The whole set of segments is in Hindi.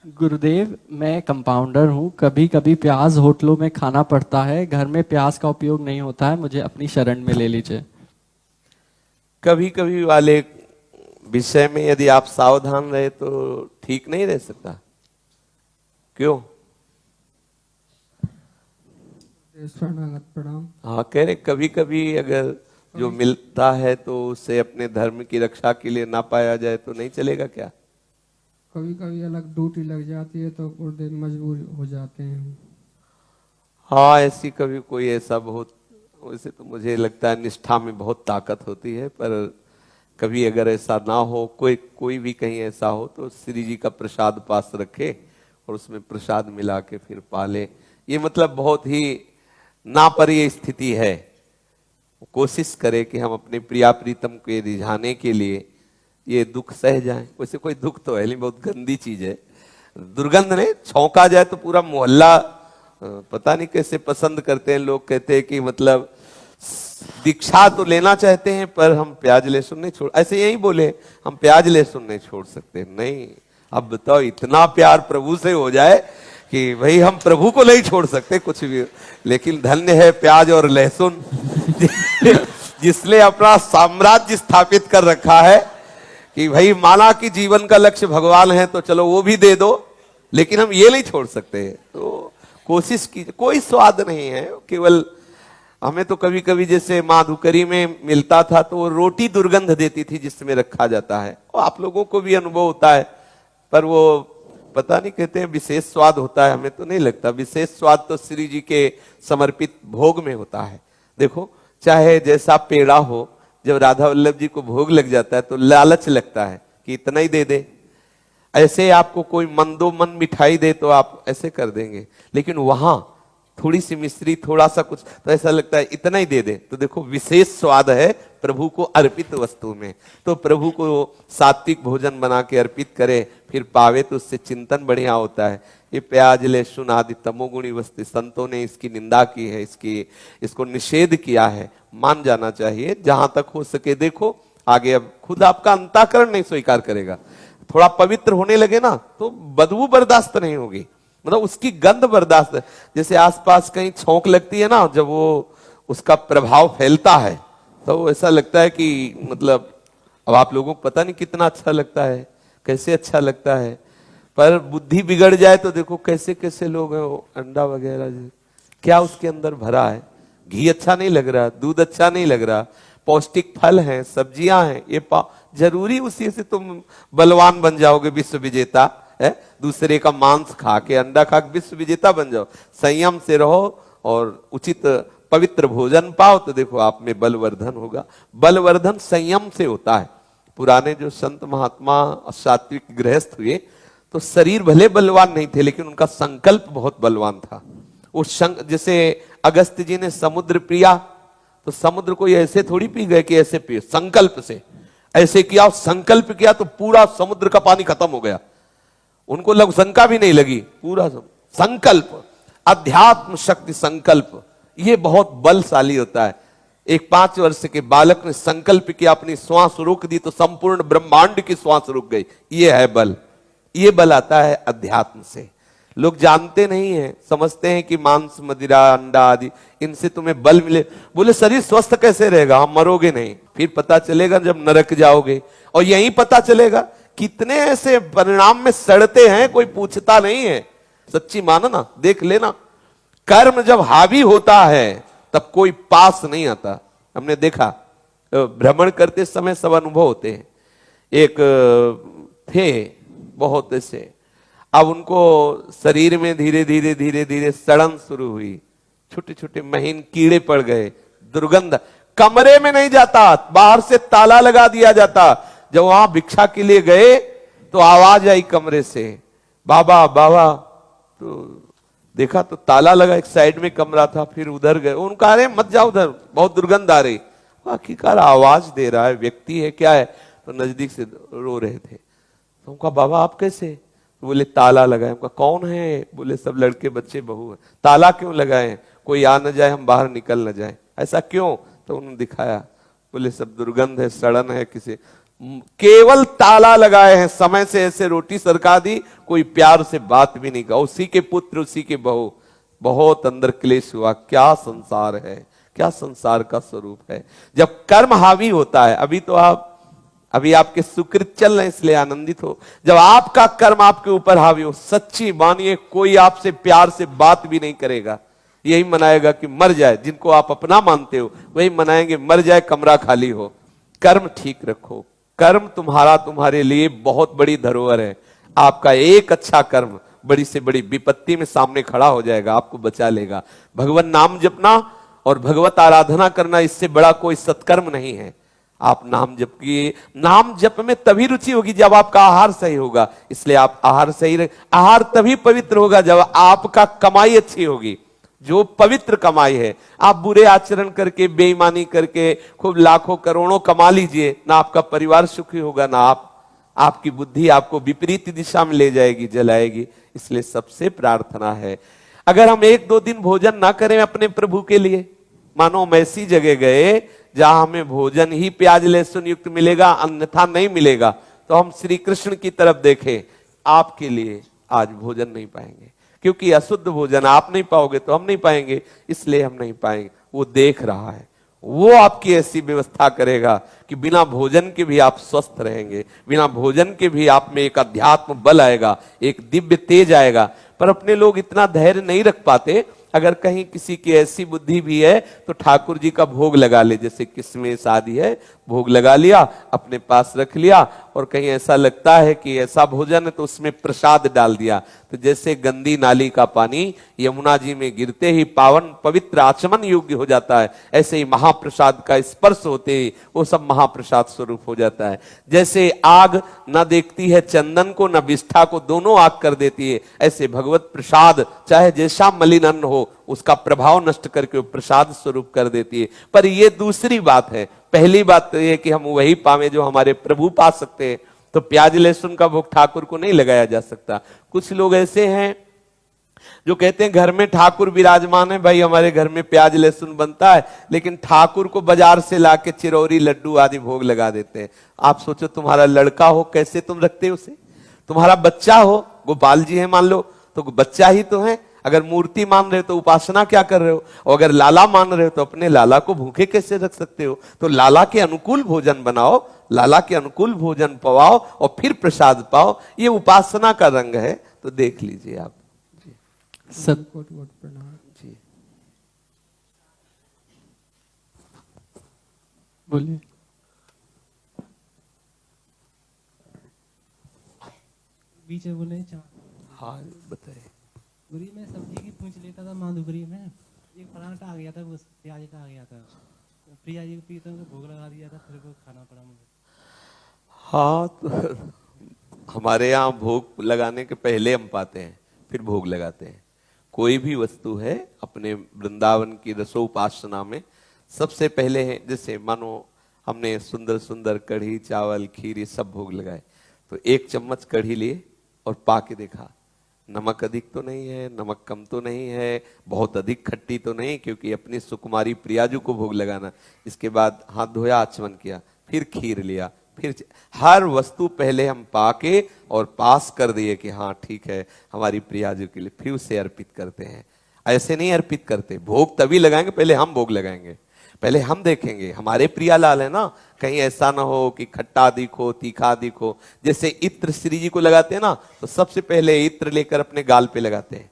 गुरुदेव, मैं कंपाउंडर हूँ। कभी कभी प्याज होटलों में खाना पड़ता है, घर में प्याज का उपयोग नहीं होता है। मुझे अपनी शरण में ले लीजिए। कभी कभी वाले विषय में यदि आप सावधान रहे तो ठीक नहीं रह सकता। क्यों? शरणागत प्रणाम। हाँ, कह रहे कभी कभी अगर जो मिलता है तो उसे अपने धर्म की रक्षा के लिए ना पाया जाए तो नहीं चलेगा क्या? कभी कभी अलग ड्यूटी लग जाती है तो गुरुदेव मजबूर हो जाते हैं। हाँ, ऐसी कभी कोई ऐसा बहुत, वैसे तो मुझे लगता है निष्ठा में बहुत ताकत होती है, पर कभी अगर ऐसा ना हो, कोई भी कहीं ऐसा हो तो श्री जी का प्रसाद पास रखे और उसमें प्रसाद मिला के फिर पाले। ये मतलब बहुत ही नापरीय स्थिति है। कोशिश करे कि हम अपने प्रिया प्रीतम को रिझाने के लिए ये दुख सह जाएं। वैसे कोई दुख तो है नहीं, बहुत गंदी चीज है। दुर्गंध ने छौंका जाए तो पूरा मोहल्ला पता नहीं कैसे पसंद करते हैं। लोग कहते हैं कि मतलब दीक्षा तो लेना चाहते हैं पर हम प्याज लहसुन नहीं छोड़, ऐसे यही बोले, हम प्याज लहसुन नहीं छोड़ सकते। नहीं, अब बताओ इतना प्यार प्रभु से हो जाए कि भाई हम प्रभु को नहीं छोड़ सकते कुछ भी। लेकिन धन्य है प्याज और लहसुन जिसने अपना साम्राज्य स्थापित कर रखा है कि भाई माना कि जीवन का लक्ष्य भगवान है तो चलो वो भी दे दो, लेकिन हम ये नहीं छोड़ सकते। तो कोशिश की, कोई स्वाद नहीं है। केवल हमें तो कभी कभी जैसे माधुकरी में मिलता था तो वो रोटी दुर्गंध देती थी जिसमें रखा जाता है, और आप लोगों को भी अनुभव होता है, पर वो पता नहीं कहते हैं विशेष स्वाद होता है। हमें तो नहीं लगता। विशेष स्वाद तो श्री जी के समर्पित भोग में होता है। देखो, चाहे जैसा पेड़ा हो, जब राधा वल्लभ जी को भोग लग जाता है तो लालच लगता है कि इतना ही दे दे। ऐसे आपको कोई मंदोमन मिठाई दे तो आप ऐसे कर देंगे, लेकिन वहां थोड़ी सी मिश्री, थोड़ा सा कुछ, तो ऐसा लगता है इतना ही दे दे। तो देखो, विशेष स्वाद है प्रभु को अर्पित वस्तु में। तो प्रभु को सात्विक भोजन बना के अर्पित करे फिर पावे तो उससे चिंतन बढ़िया होता है। ये प्याज लहसुन आदि तमोगुणी वस्तु, संतों ने इसकी निंदा की है, इसको निषेध किया है। मान जाना चाहिए जहां तक हो सके। देखो आगे, अब खुद आपका अंतःकरण नहीं स्वीकार करेगा। थोड़ा पवित्र होने लगे ना तो बदबू बर्दाश्त नहीं होगी, मतलब उसकी गंध बर्दाश्त। जैसे आसपास कहीं छौंक लगती है ना, जब वो उसका प्रभाव फैलता है तो ऐसा लगता है कि मतलब अब आप लोगों को पता नहीं कितना अच्छा लगता है, कैसे अच्छा लगता है। पर बुद्धि बिगड़ जाए तो देखो कैसे कैसे लोग हैं, वो अंडा वगैरह क्या उसके अंदर भरा है। घी अच्छा नहीं लग रहा, दूध अच्छा नहीं लग रहा, पौष्टिक फल हैं, सब्जियां हैं, ये जरूरी उसी से तुम बलवान बन जाओगे, विश्व विजेता है। दूसरे का मांस खा के, अंडा खा के विश्व विजेता बन जाओ। संयम से रहो और उचित पवित्र भोजन पाओ तो देखो आप में बलवर्धन होगा। बलवर्धन संयम से होता है। पुराने जो संत महात्मा सात्विक गृहस्थ हुए तो शरीर भले बलवान नहीं थे लेकिन उनका संकल्प बहुत बलवान था। वो जैसे अगस्त्य जी ने समुद्र पिया तो समुद्र को ऐसे थोड़ी पी गए कि ऐसे पिए, संकल्प से ऐसे किया, संकल्प किया तो पूरा समुद्र का पानी खत्म हो गया। उनको लघुशंका भी नहीं लगी। पूरा संकल्प, अध्यात्म शक्ति संकल्प, ये बहुत बलशाली होता है। एक 5 वर्ष के बालक ने संकल्प किया, अपनी श्वास रोक दी तो संपूर्ण ब्रह्मांड की श्वास रुक गई। ये है बल। ये बल आता है अध्यात्म से। लोग जानते नहीं हैं, समझते हैं कि मांस मदिरा अंडा आदि इनसे तुम्हें बल मिले। बोले शरीर स्वस्थ कैसे रहेगा, हम मरोगे नहीं। फिर पता चलेगा जब नरक जाओगे, और यही पता चलेगा कितने ऐसे परिणाम में सड़ते हैं, कोई पूछता नहीं है। सच्ची मानो ना, देख लेना, कर्म जब हावी होता है तब कोई पास नहीं आता। हमने देखा, भ्रमण करते समय सब अनुभव होते हैं। एक थे बहुत ऐसे, अब उनको शरीर में धीरे धीरे धीरे धीरे सड़न शुरू हुई, छोटे छोटे महीन कीड़े पड़ गए, दुर्गंध। कमरे में नहीं जाता, बाहर से ताला लगा दिया जाता। जब वहां भिक्षा के लिए गए तो आवाज आई कमरे से, बाबा बाबा। तो देखा तो ताला लगा, एक साइड में कमरा था। फिर उधर गए, उनका अरे मत जाओ उधर, बहुत दुर्गंध आ रही। आखिरकार आवाज दे रहा है, व्यक्ति है क्या है, तो नजदीक से रो रहे थे। तो उनका बाबा आप कैसे? तो बोले ताला लगाए। उनका कौन है? बोले सब लड़के बच्चे बहू है। ताला क्यों लगाए? कोई आ न जाए, हम बाहर निकल न जाए। ऐसा क्यों? तो उन्होंने दिखाया। बोले सब दुर्गंध है, सड़न है किसी। केवल ताला लगाए हैं, समय से ऐसे रोटी सरका दी, कोई प्यार से बात भी नहीं कहा, उसी के पुत्र उसी के बहू, बहुत अंदर क्लेश हुआ। क्या संसार है, क्या संसार का स्वरूप है। जब कर्म हावी होता है, अभी आपके सुकृत चल रहे हैं इसलिए आनंदित हो, जब आपका कर्म आपके ऊपर हावी हो, सच्ची मानिए कोई आपसे प्यार से बात भी नहीं करेगा, यही मनाएगा कि मर जाए। जिनको आप अपना मानते हो वही मनाएंगे मर जाए, कमरा खाली हो। कर्म ठीक रखो, कर्म तुम्हारे लिए बहुत बड़ी धरोहर है। आपका एक अच्छा कर्म बड़ी से बड़ी विपत्ति में सामने खड़ा हो जाएगा, आपको बचा लेगा। भगवान नाम जपना और भगवत आराधना करना, इससे बड़ा कोई सत्कर्म नहीं है। आप नाम जप किए, नाम जप में तभी रुचि होगी जब आपका आहार सही होगा, इसलिए आप आहार सही रहे। आहार तभी पवित्र होगा जब आपका कमाई अच्छी होगी, जो पवित्र कमाई है। आप बुरे आचरण करके, बेईमानी करके खूब लाखों करोड़ों कमा लीजिए, ना आपका परिवार सुखी होगा, ना आपकी बुद्धि आपको विपरीत दिशा में ले जाएगी, जलाएगी। इसलिए सबसे प्रार्थना है, अगर हम 1-2 दिन भोजन ना करें अपने प्रभु के लिए, मानो हम ऐसी जगह गए जहां हमें भोजन ही प्याज लहसुन युक्त मिलेगा, अन्यथा नहीं मिलेगा, तो हम श्री कृष्ण की तरफ देखें, आपके लिए आज भोजन नहीं पाएंगे, क्योंकि अशुद्ध भोजन आप नहीं पाओगे तो हम नहीं पाएंगे, इसलिए हम नहीं पाएंगे। वो देख रहा है, वो आपकी ऐसी व्यवस्था करेगा कि बिना भोजन के भी आप स्वस्थ रहेंगे, बिना भोजन के भी आप में एक अध्यात्म बल आएगा, एक दिव्य तेज आएगा। पर अपने लोग इतना धैर्य नहीं रख पाते। अगर कहीं किसी की ऐसी बुद्धि भी है तो ठाकुर जी का भोग लगा ले, जैसे किसमें शादी है, भोग लगा लिया, अपने पास रख लिया, और कहीं ऐसा लगता है कि ऐसा भोजन है तो उसमें प्रसाद डाल दिया। तो जैसे गंदी नाली का पानी यमुना जी में गिरते ही पावन पवित्र आचमन योग्य हो जाता है, ऐसे ही महाप्रसाद का स्पर्श होते ही वो सब महाप्रसाद स्वरूप हो जाता है। जैसे आग न देखती है चंदन को न विष्ठा को, दोनों आग कर देती है, ऐसे भगवत प्रसाद चाहे जैसा मलिन अन्न हो उसका प्रभाव नष्ट करके वो प्रसाद स्वरूप कर देती है। पर ये दूसरी बात है। पहली बात तो ये कि हम वही पावे जो हमारे प्रभु पा सकते हैं। तो प्याज लहसुन का भोग ठाकुर को नहीं लगाया जा सकता। कुछ लोग ऐसे हैं जो कहते हैं घर में ठाकुर विराजमान है, भाई हमारे घर में प्याज लहसुन बनता है, लेकिन ठाकुर को बाजार से लाके चिरौरी लड्डू आदि भोग लगा देते हैं। आप सोचो, तुम्हारा लड़का हो कैसे तुम रखते हो उसे, तुम्हारा बच्चा हो, गोपाल जी है मान लो तो बच्चा ही तो है। अगर मूर्ति मान रहे हो तो उपासना क्या कर रहे हो, और अगर लाला मान रहे हो तो अपने लाला को भूखे कैसे रख सकते हो। तो लाला के अनुकूल भोजन बनाओ, लाला के अनुकूल भोजन पवाओ और फिर प्रसाद पाओ, ये उपासना का रंग है। तो देख लीजिए आप। कोट कोट प्रणाम जी बोलिए। बीच में बोले हाँ बताइए। गुरी में सब्जी की पूछ लेता था माधुगरी में, एक पराठा आ गया था, वो प्याज का आ गया था, प्रिया जी को पीता को भोग लगा दिया था, फिर वो खाना पड़ा मुझे। हाँ तो हमारे यहाँ भोग लगाने के पहले हम पाते हैं, फिर भोग लगाते हैं। कोई भी वस्तु है अपने वृंदावन की रसोपासना में सबसे पहले है, जैसे मानो हमने सुंदर सुंदर कढ़ी चावल खीर ये सब भोग लगाए, तो 1 चम्मच कढ़ी लिए और पा के देखा, नमक अधिक तो नहीं है, नमक कम तो नहीं है, बहुत अधिक खट्टी तो नहीं, क्योंकि अपनी सुकुमारी प्रियाजू को भोग लगाना। इसके बाद हाथ धोया, आचमन किया, फिर खीर लिया, फिर हर वस्तु पहले हम पाके और पास कर दिए कि हाँ ठीक है हमारी प्रियाजू के लिए, फिर उसे अर्पित करते हैं। ऐसे नहीं अर्पित करते, भोग तभी लगाएंगे, पहले हम भोग लगाएंगे, पहले हम देखेंगे हमारे प्रियालाल है ना, कहीं ऐसा ना हो कि खट्टा दिखो तीखा दिखो। जैसे इत्र श्री जी को लगाते हैं ना, तो सबसे पहले इत्र लेकर अपने गाल पे लगाते हैं।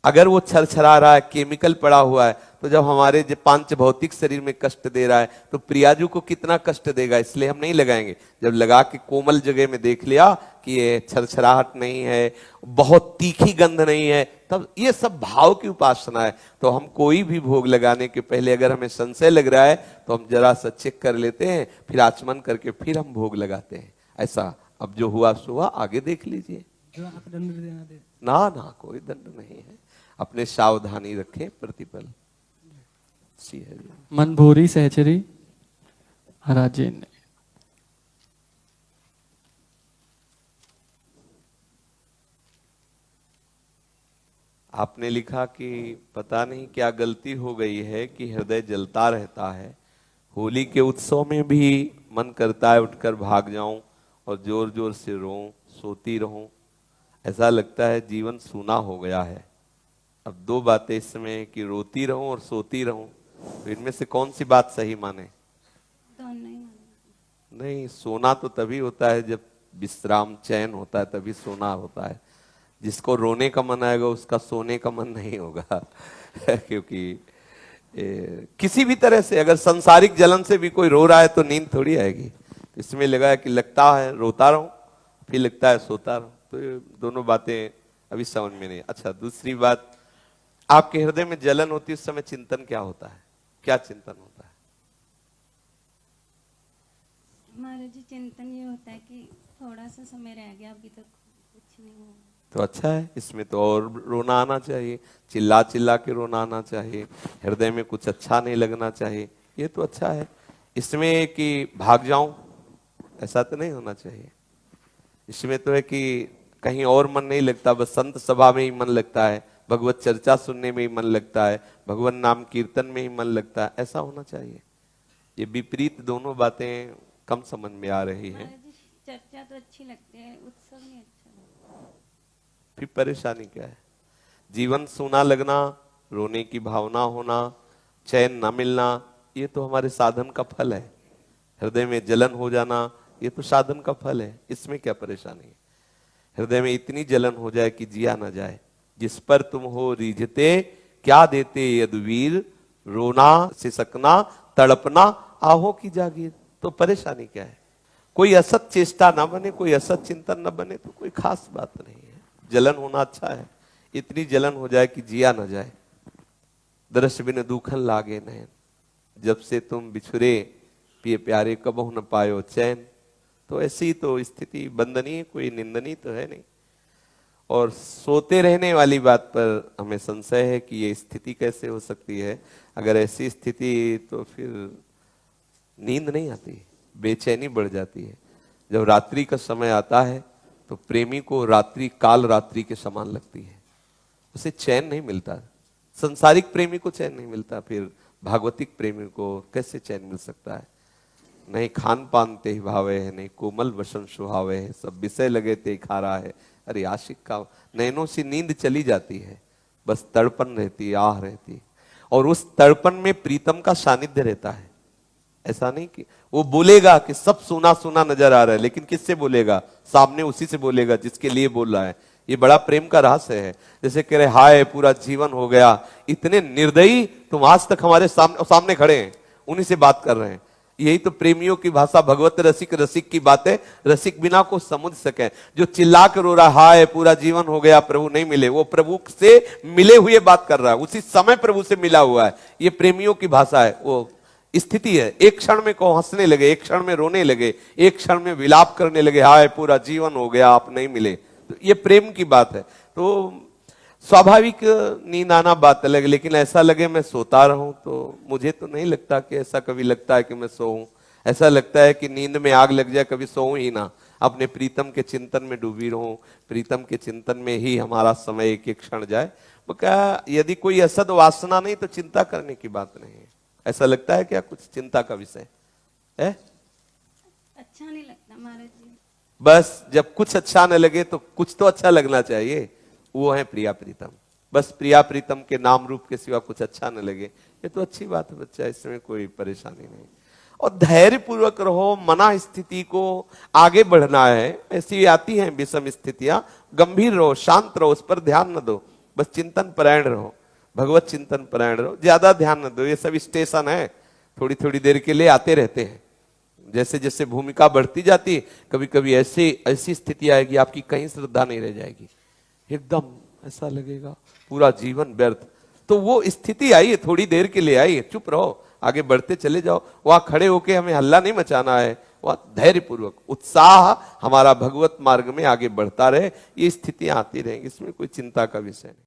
अगर वो छरछरा रहा है, केमिकल पड़ा हुआ है, तो जब हमारे जो पांच भौतिक शरीर में कष्ट दे रहा है तो प्रियाजू को कितना कष्ट देगा, इसलिए हम नहीं लगाएंगे। जब लगा के कोमल जगह में देख लिया कि ये छरछराहट नहीं है, बहुत तीखी गंध नहीं है, तब ये सब भाव की उपासना है। तो हम कोई भी भोग लगाने के पहले अगर हमें संशय लग रहा है तो हम जरा सा चेक कर लेते हैं, फिर आचमन करके फिर हम भोग लगाते हैं। ऐसा अब जो हुआ सो हुआ, आगे देख लीजिए। जो आप दंड देना दे ना ना कोई दंड नहीं है, अपने सावधानी रखें, प्रतिपल। मनभूरी सहचरी महाराज ने आपने लिखा कि पता नहीं क्या गलती हो गई है कि हृदय जलता रहता है, होली के उत्सव में भी मन करता है उठकर भाग जाऊं और जोर जोर से रोऊं, सोती रहूं। ऐसा लगता है जीवन सूना हो गया है। अब दो बातें इसमें कि रोती रहूं और सोती रहूं, तो इनमें से कौन सी बात सही माने? नहीं, सोना तो तभी होता है जब विश्राम चैन होता है, तभी सोना होता है। जिसको रोने का मन आएगा उसका सोने का मन नहीं होगा क्योंकि किसी भी तरह से अगर सांसारिक जलन से भी कोई रो रहा है तो नींद थोड़ी आएगी। इसमें लगा है कि लगता है रोता रहूं, फिर लगता है सोता रहूं, तो ये दोनों बातें अभी समझ में नहीं। अच्छा, दूसरी बात, आपके हृदय में जलन होती है उस समय चिंतन क्या होता है? क्या चिंतन होता है? महाराज जी, चिंतन ये होता है कि थोड़ा सा समय रह गया, अभी तक कुछ नहीं हुआ। तो अच्छा है, इसमें तो और रोना आना चाहिए, चिल्ला चिल्ला के रोना आना चाहिए, हृदय में कुछ अच्छा नहीं लगना चाहिए, ये तो अच्छा है। इसमें कि भाग जाऊं, ऐसा तो नहीं होना चाहिए। इसमें तो है कि कहीं और मन नहीं लगता, बस संत सभा में ही मन लगता है, भगवत चर्चा सुनने में ही मन लगता है, भगवान नाम कीर्तन में ही मन लगता है, ऐसा होना चाहिए। ये विपरीत दोनों बातें कम समझ में आ रही है। महाराज जी, चर्चा तो अच्छी लगती है, उत्सव नहीं अच्छा लगता। फिर परेशानी क्या है? जीवन सूना लगना, रोने की भावना होना, चैन न मिलना, ये तो हमारे साधन का फल है। हृदय में जलन हो जाना, ये तो साधन का फल है, इसमें क्या परेशानी है? हृदय में इतनी जलन हो जाए कि जिया न जाए। जिस पर तुम हो रीझते क्या देते यदुवीर, रोना सिसकना तड़पना आहो की जागीर। तो परेशानी क्या है? कोई असत चेष्टा ना बने, कोई असत चिंतन न बने तो कोई खास बात नहीं है। जलन होना अच्छा है, इतनी जलन हो जाए कि जिया न जाए। दृश्य बिन दुखन लागे नयन, जब से तुम बिछुरे पिए प्यारे कबहु न पायो चैन। तो ऐसी तो स्थिति बंदनीय, कोई निंदनीय तो है नहीं। और सोते रहने वाली बात पर हमें संशय है कि ये स्थिति कैसे हो सकती है। अगर ऐसी स्थिति तो फिर नींद नहीं आती, बेचैनी बढ़ जाती है। जब रात्रि का समय आता है तो प्रेमी को रात्रि काल रात्रि के समान लगती है, उसे चैन नहीं मिलता। संसारिक प्रेमी को चैन नहीं मिलता, फिर भागवतिक प्रेमी को कैसे चैन मिल सकता है? नहीं खान पान ते ही भावे है, नहीं कोमल वसन सुहावे है, सब विषय लगे ते खारा है। अरे आशिक का नैनों से नींद चली जाती है, बस तड़पन रहती, आह रहती, और उस तड़पन में प्रीतम का सानिध्य रहता है। ऐसा नहीं कि वो बोलेगा कि सब सुना सुना नजर आ रहा है, लेकिन किससे बोलेगा? सामने उसी से बोलेगा जिसके लिए बोल रहा है। ये बड़ा प्रेम का रहस्य है। जैसे कह रहे हाय पूरा जीवन हो गया, इतने निर्दयी तुम आज तक हमारे सामने खड़े हैं, उन्हीं से बात कर रहे हैं। यही तो प्रेमियों की भाषा, भगवत रसिक रसिक की बातें रसिक बिना को समझ सके। जो चिल्ला कर रो रहा हाय पूरा जीवन हो गया प्रभु नहीं मिले, वो प्रभु से मिले हुए बात कर रहा है, उसी समय प्रभु से मिला हुआ है। ये प्रेमियों की भाषा है, वो स्थिति है। एक क्षण में को हंसने लगे, एक क्षण में रोने लगे, एक क्षण में विलाप करने लगे, हाय पूरा जीवन हो गया आप नहीं मिले। तो ये प्रेम की बात है। तो स्वाभाविक नींद आना बात अलग, लेकिन ऐसा लगे मैं सोता रहूं, तो मुझे तो नहीं लगता कि ऐसा कभी लगता है कि मैं सोऊं। ऐसा लगता है कि नींद में आग लग जाए, कभी सोऊं ही ना, अपने प्रीतम के चिंतन में डूबी रहूं, प्रीतम के चिंतन में ही हमारा समय एक एक क्षण जाए। वो क्या, यदि कोई असद वासना नहीं तो चिंता करने की बात नहीं है। ऐसा लगता है क्या कुछ चिंता का विषय है? अच्छा नहीं लगता महाराज जी। बस जब कुछ अच्छा न लगे तो कुछ तो अच्छा लगना चाहिए, वो है प्रिया प्रीतम। बस प्रिया प्रीतम के नाम रूप के सिवा कुछ अच्छा न लगे, ये तो अच्छी बात है बच्चा, इसमें कोई परेशानी नहीं। और धैर्य पूर्वक रहो, मना स्थिति को आगे बढ़ना है। ऐसी आती हैं विषम स्थितियां, गंभीर रहो, शांत रहो, उस पर ध्यान न दो, बस चिंतन परायण रहो, भगवत चिंतन परायण रहो, ज्यादा ध्यान न दो। ये सब स्टेशन है, थोड़ी थोड़ी देर के लिए आते रहते हैं। जैसे जैसे भूमिका बढ़ती जाती है, कभी कभी ऐसी स्थिति आएगी आपकी कहीं श्रद्धा नहीं रह जाएगी, एकदम ऐसा लगेगा पूरा जीवन व्यर्थ। तो वो स्थिति आई है, थोड़ी देर के लिए आई है, चुप रहो, आगे बढ़ते चले जाओ। वहां खड़े होके हमें हल्ला नहीं मचाना है, वहां धैर्य पूर्वक उत्साह हमारा भगवत मार्ग में आगे बढ़ता रहे। ये स्थितियां आती रहेंगी, इसमें कोई चिंता का विषय नहीं।